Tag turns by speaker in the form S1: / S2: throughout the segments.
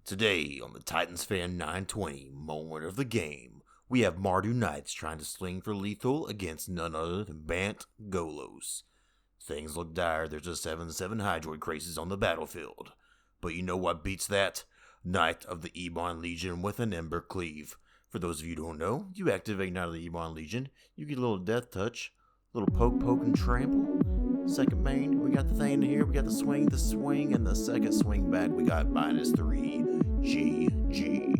S1: Today on the Titans Fan 920 moment of the game, we have Mardu Knights trying to sling for lethal against none other than Bant GOLOS. Things look dire, there's a 7/7 Hydroid crisis on the battlefield. But you know what beats that? Knight of the Ebon Legion with an Ember Cleave. For those of you who don't know, you activate Knight of the Ebon Legion, you get a little death touch, a little poke, and trample. Second main, we got the thing here, we got the swing, and the second swing back, we got -3. GG.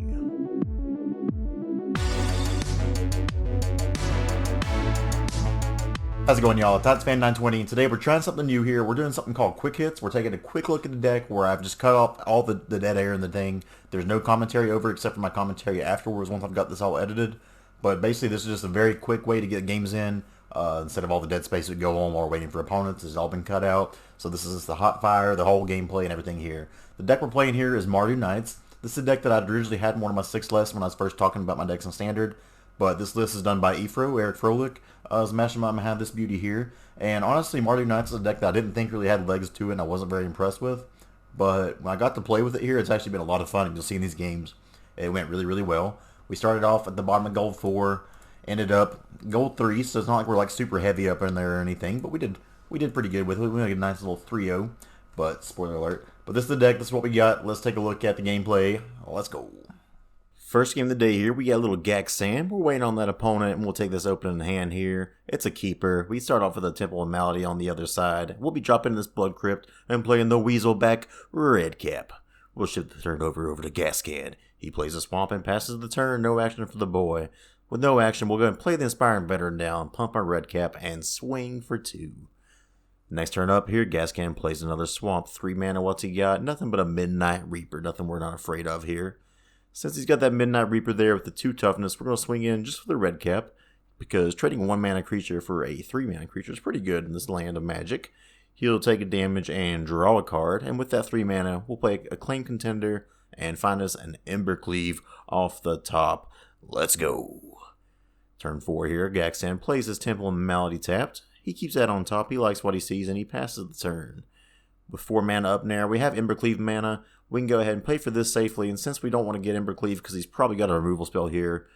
S2: How's it going, y'all? Titans Fan 920, and today we're trying something new here. We're doing something called quick hits. We're taking a quick look at the deck where I've just cut off all the dead air in the thing. There's no commentary over except for my commentary afterwards once I've got this all edited. But basically, this is just a very quick way to get games in. Instead of all the dead space that go on while we're waiting for opponents, it's all been cut out. So this is just the hot fire, the whole gameplay, and everything here. The deck we're playing here is Mardu Knights. This is a deck that I originally had in one of my 6 lists when I was first talking about my decks in Standard. But this list is done by Eric Froelich. As mastermind, I have this beauty here. And honestly, Mardu Knights is a deck that I didn't think really had legs to it and I wasn't very impressed with. But when I got to play with it here, it's actually been a lot of fun. And you'll see in these games, it went really, really well. We started off at the bottom of Gold 4, ended up Gold 3, so it's not like we're like super heavy up in there or anything. But we did pretty good with it. We made a nice little 3-0. But spoiler alert. But this is the deck. This is what we got. Let's take a look at the gameplay. Let's go.
S1: First game of the day here, we got a little Gaxan. We're waiting on that opponent, and we'll take this opening hand here. It's a keeper. We start off with a Temple of Malady on the other side. We'll be dropping this Blood Crypt and playing the Weaselback Redcap. We'll shift the turn over to Gascan. He plays a Swamp and passes the turn. No action for the boy. With no action, we'll go and play the Inspiring Veteran down, pump our Redcap, and swing for 2. Next turn up here, Gascan plays another Swamp. 3 mana, what's he got? Nothing but a Midnight Reaper. Nothing we're not afraid of here. Since he's got that Midnight Reaper there with the 2 toughness, we're going to swing in just for the red cap, because trading a 1 mana creature for a 3 mana creature is pretty good in this land of magic. He'll take a damage and draw a card, and with that 3 mana, we'll play Acclaimed Contender and find us an Ember Cleave off the top. Let's go. Turn 4 here, Gaxan plays his Temple of Malady tapped. He keeps that on top, he likes what he sees, and he passes the turn. With 4 mana up now, we have Ember Cleave mana. We can go ahead and play for this safely, and since we don't want to get Ember Cleave because he's probably got a removal spell here,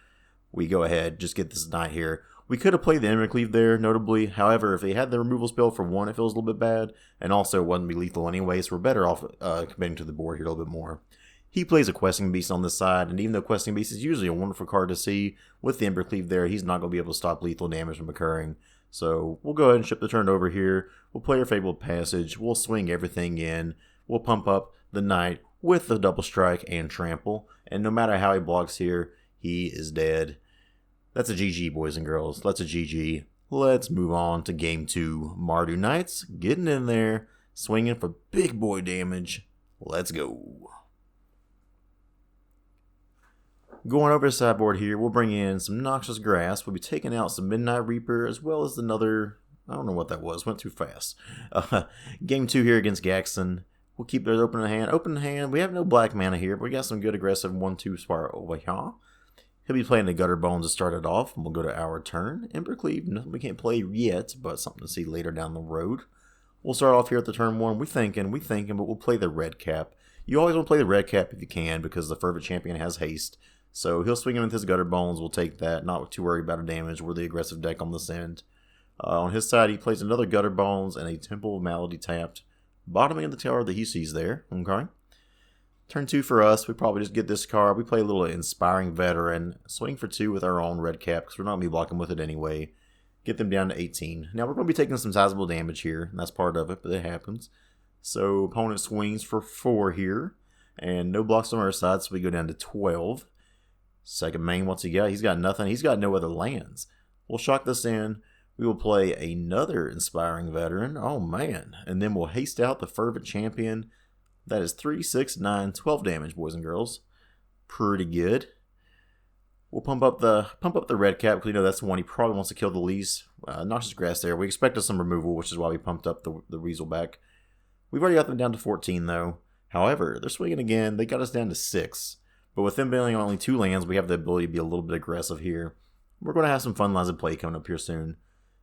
S1: we go ahead, just get this Knight here. We could have played the Ember Cleave there, notably. However, if he had the removal spell, for one, it feels a little bit bad, and also it wouldn't be lethal anyway, so we're better off committing to the board here a little bit more. He plays a Questing Beast on this side, and even though Questing Beast is usually a wonderful card to see, with the Ember Cleave there, he's not going to be able to stop lethal damage from occurring. So we'll go ahead and ship the turn over here. We'll play our Fabled Passage. We'll swing everything in. We'll pump up the Knight with the double strike and trample. And no matter how he blocks here, he is dead. That's a GG, boys and girls. That's a GG. Let's move on to game 2. Mardu Knights getting in there, swinging for big boy damage. Let's go. Going over the sideboard here, we'll bring in some Noxious Grass. We'll be taking out some Midnight Reaper as well as another, I don't know what that was, went too fast. Game 2 here against Gaxan. We'll keep it open in hand. Open in hand, we have no black mana here, but we got some good aggressive 1-2 spire over here. He'll be playing the Gutter Bones to start it off, and we'll go to our turn. Ember Cleave, nothing we can't play yet, but something to see later down the road. We'll start off here at the turn 1. We thinking, but we'll play the Red Cap. You always want to play the Red Cap if you can, because the Fervent Champion has haste. So he'll swing in with his Gutter Bones. We'll take that. Not too worried about a damage. We're the aggressive deck on this end. On his side, he plays another Gutter Bones and a Temple of Malady tapped. Bottoming of the tower that he sees there. Okay. Turn 2 for us. We probably just get this card. We play a little Inspiring Veteran. Swing for 2 with our own red cap because we're not going to be blocking with it anyway. Get them down to 18. Now we're going to be taking some sizable damage here. And that's part of it, but it happens. So opponent swings for 4 here. And no blocks on our side, so we go down to 12. Second main, what's he got? He's got nothing. He's got no other lands. We'll shock this in. We will play another Inspiring Veteran. Oh, man. And then we'll haste out the Fervent Champion. That is 3, 6, 9, 12 damage, boys and girls. Pretty good. We'll pump up the red cap because we know that's the one he probably wants to kill the least. Noxious Grass there. We expected some removal, which is why we pumped up the Weaselback. We've already got them down to 14, though. However, they're swinging again. They got us down to 6. But with them being only 2 lands, we have the ability to be a little bit aggressive here. We're going to have some fun lines of play coming up here soon.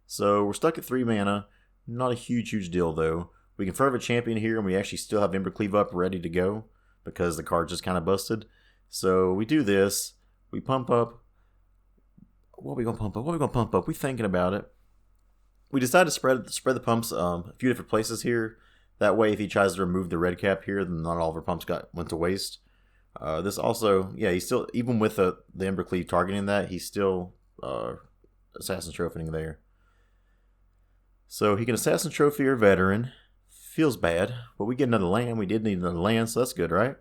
S1: So we're stuck at 3 mana. Not a huge deal, though. We can Fervent Champion here, and we actually still have Ember Cleave up ready to go. because the card just kind of busted. So we do this. We pump up. What are we going to pump up? What are we going to pump up? We're thinking about it. We decided to spread the pumps a few different places here. That way, if he tries to remove the red cap here, then not all of our pumps went to waste. This also, yeah, he's still, even with the Embercleave targeting that, he's still Assassin Trophying there. So he can Assassin Trophy or Veteran. Feels bad, but we get another land. We did need another land, so that's good, right?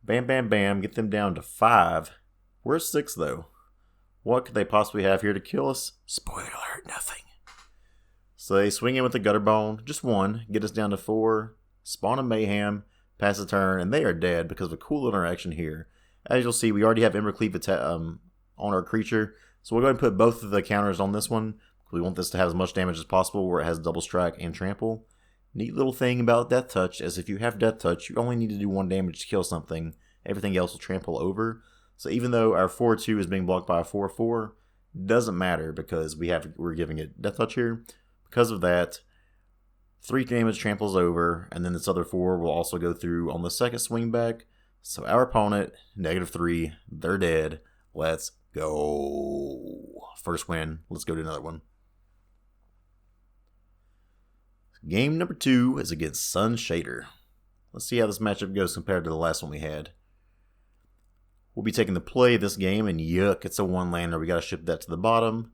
S1: Bam, bam, bam. Get them down to 5. We're 6, though. What could they possibly have here to kill us? Spoiler alert, nothing. So they swing in with the Gutter Bone. Just 1. Get us down to 4. Spawn a Mayhem. Pass the turn, and they are dead because of a cool interaction here. As you'll see, we already have Embercleave on our creature. So we'll go ahead and put both of the counters on this one. We want this to have as much damage as possible where it has double strike and trample. Neat little thing about Death Touch is if you have Death Touch, you only need to do 1 damage to kill something. Everything else will trample over. So even though our 4-2 is being blocked by a 4-4, doesn't matter because we're giving it Death Touch here. Because of that, 3 damage tramples over, and then this other 4 will also go through on the second swing back. So our opponent, -3, they're dead. Let's go. First win. Let's go to another one. Game number 2 is against Sun Shader. Let's see how this matchup goes compared to the last one we had. We'll be taking the play of this game, and yuck, it's a 1-lander. We got to ship that to the bottom.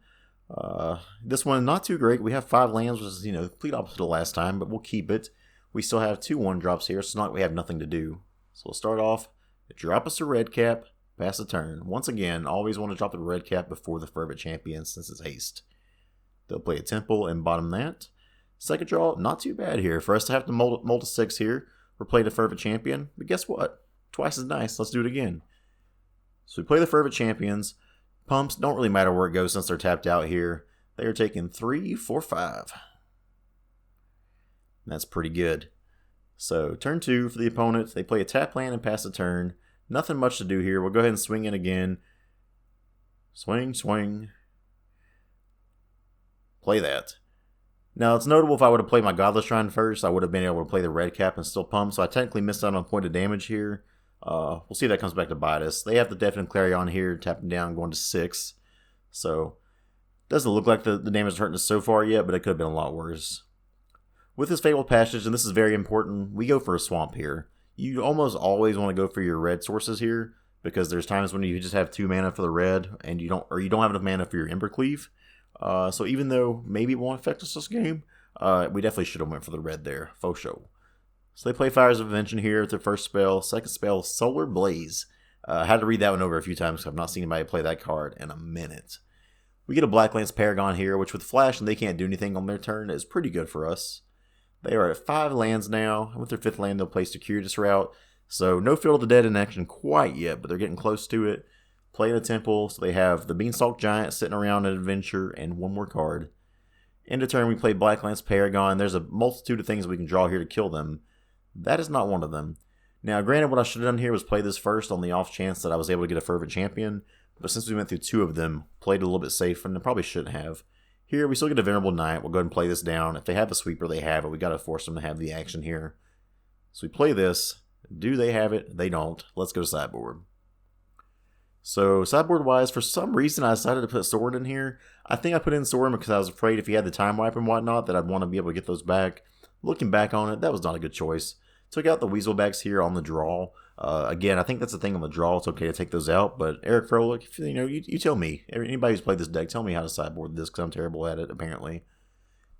S1: This one, not too great. We have 5 lands, which is, complete opposite of the last time, but we'll keep it. We still have 2 1-drops here, so it's not like we have nothing to do. So we'll start off, drop us a red cap, pass the turn. Once again, always want to drop the red cap before the Fervent Champion since it's haste. They'll play a Temple and bottom that. Second draw, not too bad here. For us to have to mold a 6 here, we're playing a Fervent Champion, but guess what? Twice as nice. Let's do it again. So we play the Fervent Champions. Pumps don't really matter where it goes since they're tapped out here. They are taking 3, 4, 5. That's pretty good. So turn 2 for the opponent. They play a tap land and pass the turn. Nothing much to do here. We'll go ahead and swing in again. Swing, swing. Play that. Now, it's notable if I would have played my Godless Shrine first, I would have been able to play the red cap and still pump, so I technically missed out on a point of damage here. We'll see if that comes back to bite us. They have the Deafening Clarion here, tapping down, going to 6. So, doesn't look like the damage is hurting us so far yet, but it could have been a lot worse. With this Fabled Passage, and this is very important, we go for a swamp here. You almost always want to go for your red sources here, because there's times when you just have 2 mana for the red, and you don't have enough mana for your Embercleave. So even though maybe it won't affect us this game, we definitely should have went for the red there, faux show. So they play Fires of Invention here with their first spell. Second spell, Solar Blaze. I had to read that one over a few times because I've not seen anybody play that card in a minute. We get a Blacklance Paragon here, which with Flash and they can't do anything on their turn is pretty good for us. They are at 5 lands now, and with their 5th land they'll play Circuitous Route. So no Field of the Dead in action quite yet, but they're getting close to it. Play the Temple, so they have the Beanstalk Giant sitting around an Adventure and 1 more card. End of turn, we play Blacklance Paragon. There's a multitude of things we can draw here to kill them. That is not one of them. Now, granted, what I should have done here was play this first on the off chance that I was able to get a Fervent Champion, but since we went through 2 of them, played a little bit safe, and I probably shouldn't have. Here, we still get a Venerable Knight. We'll go ahead and play this down. If they have a sweeper, they have it. We got to force them to have the action here. So we play this. Do they have it? They don't. Let's go to sideboard. So, sideboard-wise, for some reason, I decided to put Sword in here. I think I put in Sword because I was afraid if he had the Time Wipe and whatnot that I'd want to be able to get those back. Looking back on it, that was not a good choice. Took out the Weaselbacks here on the draw. Again, I think that's the thing on the draw. It's okay to take those out, but Eric Froelich, you tell me. Anybody who's played this deck, tell me how to sideboard this because I'm terrible at it, apparently.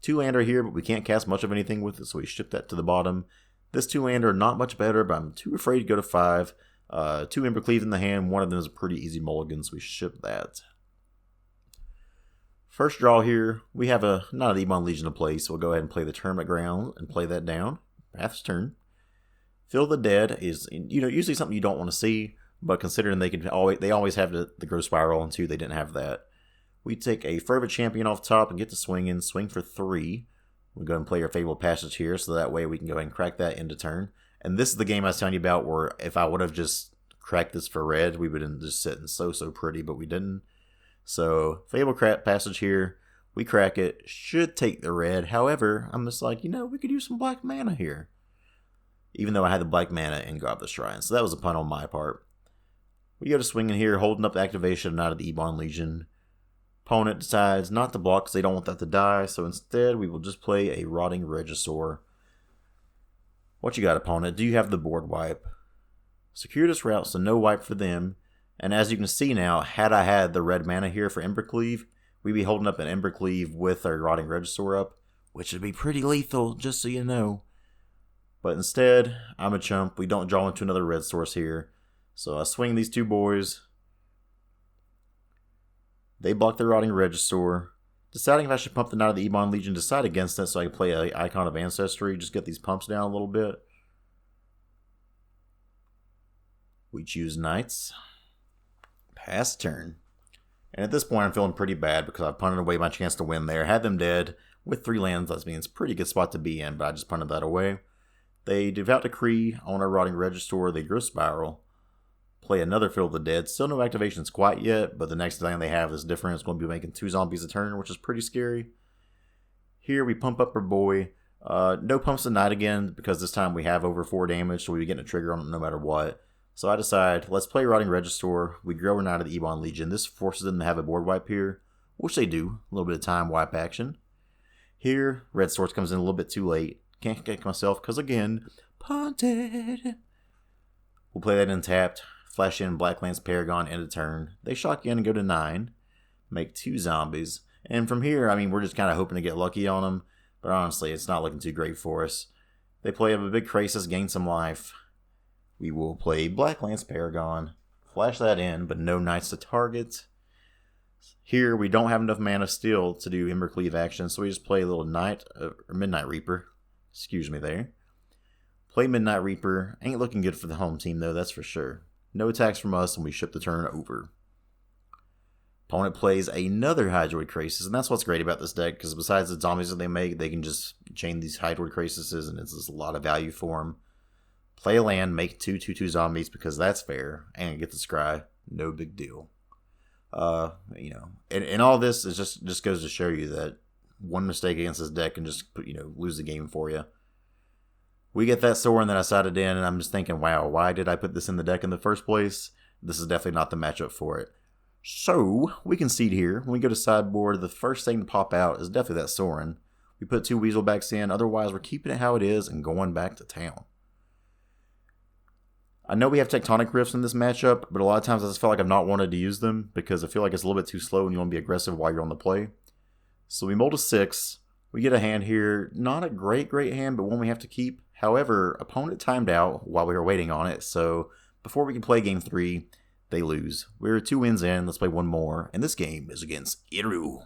S1: 2-lander here, but we can't cast much of anything with it, so we ship that to the bottom. This 2-lander, not much better, but I'm too afraid to go to 5. 2 Embercleave in the hand, one of them is a pretty easy mulligan, so we ship that. First draw here, we have not an Ebon Legion to play, so we'll go ahead and play the Tournament Ground and play that down. Path's turn. Fill the Dead is, usually something you don't want to see, but considering they always have the Growth Spiral, and 2, they didn't have that. We take a Fervent Champion off top and get to swing for 3. We'll go ahead and play our Fabled Passage here, so that way we can go ahead and crack that into turn. And this is the game I was telling you about where if I would have just cracked this for red, we would have just sitting so pretty, but we didn't. So, Fabled Passage here. We crack it. Should take the red. However, I'm just like, we could use some black mana here. even though I had the black mana and got the shrine. So that was a pun on my part. We go to swinging here, holding up the activation of Knight of the Ebon Legion. Opponent decides not to block because they don't want that to die, so instead we will just play a Rotting Regisaur. What you got, opponent? Do you have the board wipe? Circuitous route, so no wipe for them. And as you can see now, had I had the red mana here for Embercleave, we'd be holding up an Embercleave with our Rotting Regisaur up, which would be pretty lethal, just so you know. But instead, I'm a chump. We don't draw into another red source here. So I swing these two boys. They block the Rotting Regisaur. Deciding if I should pump the Knight of the Ebon Legion, decide against it so I can play an Icon of Ancestry, just get these pumps down a little bit. We choose Knights. Pass turn. And at this point I'm feeling pretty bad because I've punted away my chance to win there. Had them dead with 3 lands, that means it's a pretty good spot to be in, but I just punted that away. They Devout Decree on our Rotting Regisaur. They Growth Spiral. Play another Field of the Dead. Still no activations quite yet, but the next thing they have is different. It's going to be making 2 zombies a turn, which is pretty scary. Here we pump up our boy. No pumps tonight again, because this time we have over 4 damage, so we'll be getting a trigger on it no matter what. So I decide, let's play Rotting Regisaur. We grow our Knight of the Ebon Legion. This forces them to have a board wipe here, which they do. A little bit of time wipe action. Here, Red Source comes in a little bit too late. Can't kick myself, because again, punted. We'll play that untapped. Flash in Blacklance Paragon, end of turn. They shock in and go to 9. Make 2 zombies. And from here, I mean, we're just kind of hoping to get lucky on them. But honestly, it's not looking too great for us. They play up a big Crisis, gain some life. We will play Blacklance Paragon. Flash that in, but no Knights to target. Here, we don't have enough mana still to do Embercleave action, so we just play a little Midnight Reaper. Excuse me there. Play Midnight Reaper. Ain't looking good for the home team, though, that's for sure. No attacks from us, and we ship the turn over. Opponent plays another Hydroid Crisis, and that's what's great about this deck, because besides the zombies that they make, they can just chain these Hydroid Crises, and it's just a lot of value for them. Play a land, make 2/2/2 zombies, because that's fair, and get the scry. No big deal. You know, and all this is just goes to show you that one mistake against this deck can just, lose the game for you. We get that Sorin that I sided in, and I'm just thinking, wow, why did I put this in the deck in the first place? This is definitely not the matchup for it. So, we concede here. When we go to sideboard, the first thing to pop out is definitely that Sorin. We put 2 Weaselbacks in, otherwise we're keeping it how it is and going back to town. I know we have Tectonic Rifts in this matchup, but a lot of times I just feel like I've not wanted to use them because I feel like it's a little bit too slow and you want to be aggressive while you're on the play. So we mold a 6. We get a hand here. Not a great hand, but one we have to keep. However, opponent timed out while we were waiting on it, so before we can play game 3, they lose. We're 2 wins in, let's play one more, and this game is against Iru.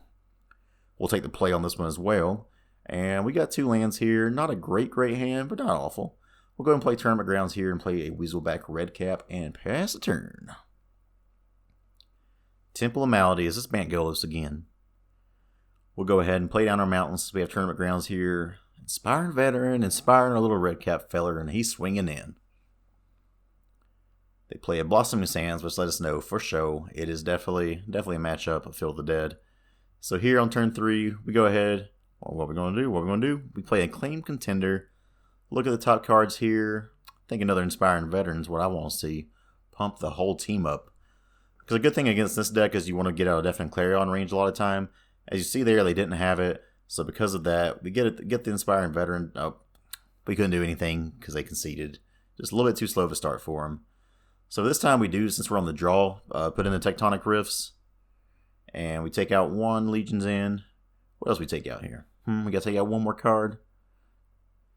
S1: We'll take the play on this one as well, and we got 2 lands here. Not a great hand, but not awful. We'll go and play Tournament Grounds here and play a Weaselback Redcap and pass the turn. Temple of Malady, is this Bant GOLOS again? We'll go ahead and play down our mountains. We have Tournament Grounds here. Inspiring Veteran, inspiring our little Redcap feller, and he's swinging in. They play a Blossoming Sands, which let us know for show it is definitely a matchup of Field of the Dead. So here on turn 3, we go ahead. Well, what we're going to do? We play Acclaimed Contender. Look at the top cards here. I think another Inspiring Veteran is what I want to see. Pump the whole team up. Because a good thing against this deck is you want to get out of Deafening Clarion range a lot of time. As you see there, they didn't have it. So because of that, we get the Inspiring Veteran. Oh, we couldn't do anything because they conceded. Just a little bit too slow to start for them. So this time we do, since we're on the draw, put in the Tectonic Rifts. And we take out 1 Legion's in. What else we take out here? We got to take out 1 more card.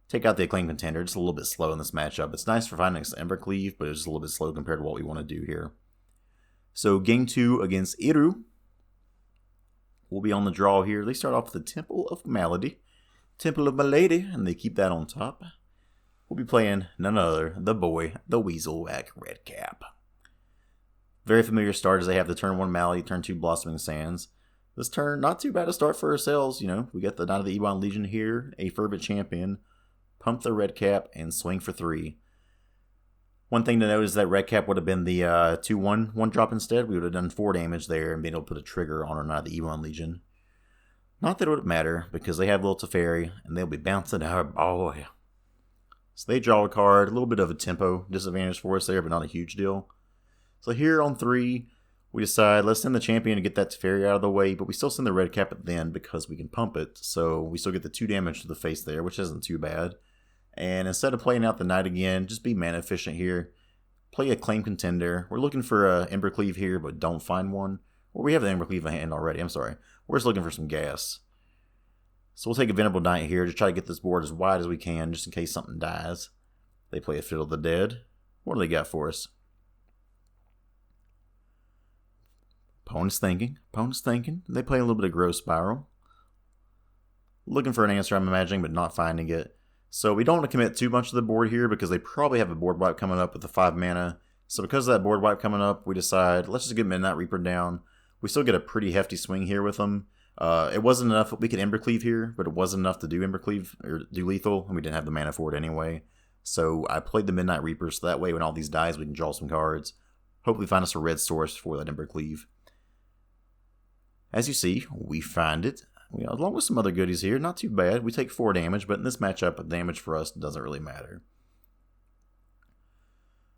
S1: Take out the Acclaimed Contender. Just a little bit slow in this matchup. It's nice for finding Embercleave, but it's just a little bit slow compared to what we want to do here. So game 2 against Iru. We'll be on the draw here. They start off with the Temple of Malady. Temple of Malady, and they keep that on top. We'll be playing none other, the boy, the Weaselback Redcap. Very familiar start as they have the turn 1 Malady, turn 2 Blossoming Sands. This turn, not too bad a start for ourselves. We got the Knight of the Ebon Legion here, a Fervent Champion, pump the Redcap, and swing for 3. One thing to note is that Redcap would have been the 2/1 1-drop instead. We would have done 4 damage there and been able to put a trigger on our Knight of the Ebon Legion. Not that it would matter, because they have Little Teferi, and they'll be bouncing our boy. So they draw a card, a little bit of a tempo disadvantage for us there, but not a huge deal. So here on 3, we decide, let's send the champion to get that Teferi out of the way, but we still send the Redcap at the end because we can pump it. So we still get the 2 damage to the face there, which isn't too bad. And instead of playing out the Knight again, just be mana efficient here. Play Acclaimed Contender. We're looking for a Embercleave here, but don't find one. Well, we have the Embercleave in hand already, I'm sorry. We're just looking for some gas. So we'll take a Venerable Knight here to try to get this board as wide as we can, just in case something dies. They play a Fiddle of the Dead. What do they got for us? Opponent's thinking. They play a little bit of Growth Spiral. Looking for an answer, I'm imagining, but not finding it. So we don't want to commit too much to the board here because they probably have a board wipe coming up with the 5 mana. So because of that board wipe coming up, we decide, let's just get Midnight Reaper down. We still get a pretty hefty swing here with them. It wasn't enough. We could Embercleave here, but it wasn't enough to do Embercleave or do lethal, and we didn't have the mana for it anyway. So I played the Midnight Reaper, so that way when all these dies, we can draw some cards. Hopefully find us a red source for that Embercleave. As you see, we find it. Along with some other goodies here, not too bad. We take 4 damage, but in this matchup, the damage for us doesn't really matter.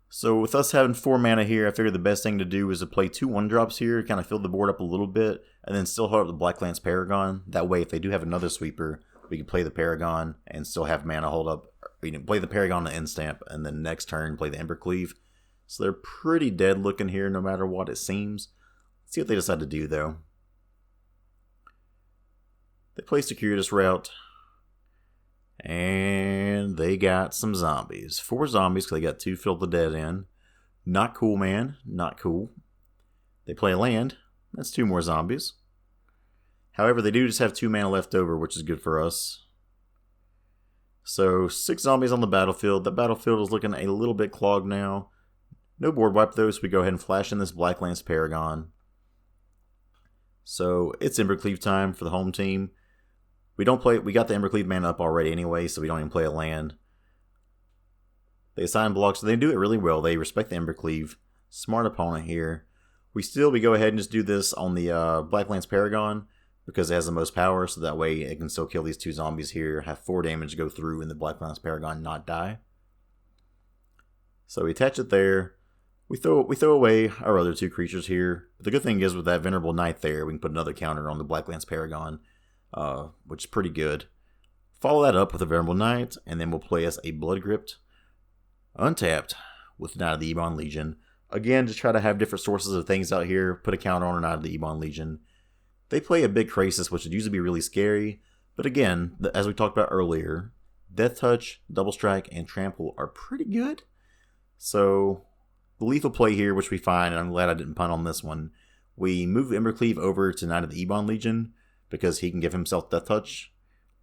S1: So with us having 4 mana here, I figured the best thing to do is to play 2 1-drops here, kind of fill the board up a little bit, and then still hold up the Blacklance Paragon. That way, if they do have another sweeper, we can play the Paragon and still have mana hold up. You know, play the Paragon and end stamp, and then next turn play the Embercleave. So they're pretty dead looking here, no matter what it seems. Let's see what they decide to do, though. They play Circuitous Route, and they got some zombies. 4 zombies because they got 2 Fill the Dead in. Not cool, man. Not cool. They play a land. That's 2 more zombies. However, they do just have 2 mana left over, which is good for us. So 6 zombies on the battlefield. The battlefield is looking a little bit clogged now. No board wipe though, so we go ahead and flash in this Blacklance Paragon. So it's Embercleave time for the home team. We got the Embercleave mana up already anyway, so we don't even play a land. They assign blocks, so they do it really well. They respect the Embercleave. Smart opponent here. We go ahead and just do this on the Blacklance Paragon because it has the most power, so that way it can still kill these 2 zombies here, have 4 damage go through, and the Blacklance Paragon not die. So we attach it there. We throw away our other 2 creatures here. But the good thing is with that Venerable Knight there, we can put another counter on the Blacklance Paragon. Which is pretty good. Follow that up with a Venerable Knight, and then we'll play as a Blood Gripped, untapped, with Knight of the Ebon Legion. Again, just try to have different sources of things out here. Put a counter on a Knight of the Ebon Legion. They play a big Krasis, which would usually be really scary. But again, as we talked about earlier, Death Touch, Double Strike, and Trample are pretty good. So the lethal play here, which we find, and I'm glad I didn't punt on this one, we move Embercleave over to Knight of the Ebon Legion, because he can give himself Death Touch.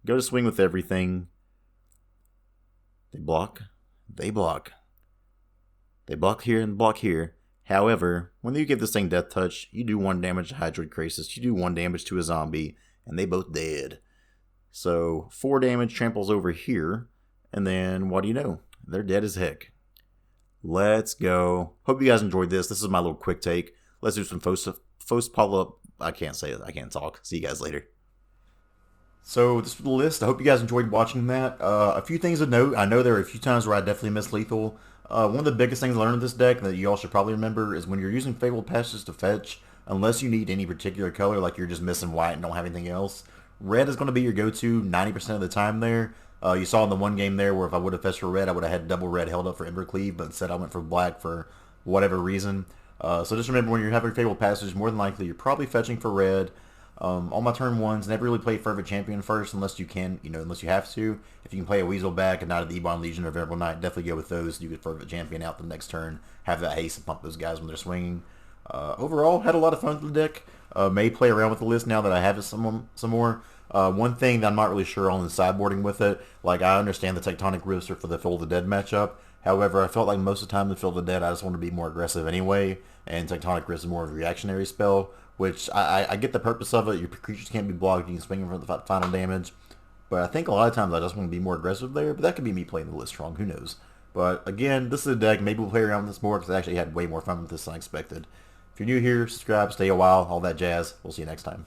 S1: Go to swing with everything. They block. They block. They block here and block here. However, when you give this thing Death Touch, you do 1 damage to Hydroid Krasis, you do 1 damage to a zombie, and they both dead. So 4 damage tramples over here, and then what do you know? They're dead as heck. Let's go. Hope you guys enjoyed this. This is my little quick take. Let's do some post follow-up. I can't say it. I can't talk. See you guys later. So this was the list. I hope you guys enjoyed watching that. A few things to note. I know there are a few times where I definitely missed lethal. One of the biggest things I learned in this deck that you all should probably remember is when you're using Fabled Passages to fetch, unless you need any particular color, like you're just missing white and don't have anything else, red is going to be your go-to 90% of the time there. You saw in the one game there where if I would have fetched for red, I would have had double red held up for Embercleave, but instead I went for black for whatever reason. So just remember when you're having Fabled Passage, more than likely you're probably fetching for red. On my turn 1s, never really play Fervent Champion first unless you can, unless you have to. If you can play a Weaselback and Knight of the Ebon Legion or Venerable Knight, definitely go with those. You get Fervent Champion out the next turn, have that haste and pump those guys when they're swinging. Overall, had a lot of fun with the deck. May play around with the list now that I have it some more. One thing that I'm not really sure on is sideboarding with it. Like, I understand the Tectonic Rifts are for the Fill of the Dead matchup. However, I felt like most of the time the Fill of the Dead, I just want to be more aggressive anyway. And Tectonic Rifts is more of a reactionary spell, which I get the purpose of it. Your creatures can't be blocked. You can swing them for the final damage. But I think a lot of times I just want to be more aggressive there. But that could be me playing the list wrong. Who knows? But again, this is a deck. Maybe we'll play around with this more because I actually had way more fun with this than I expected. If you're new here, subscribe, stay a while, all that jazz. We'll see you next time.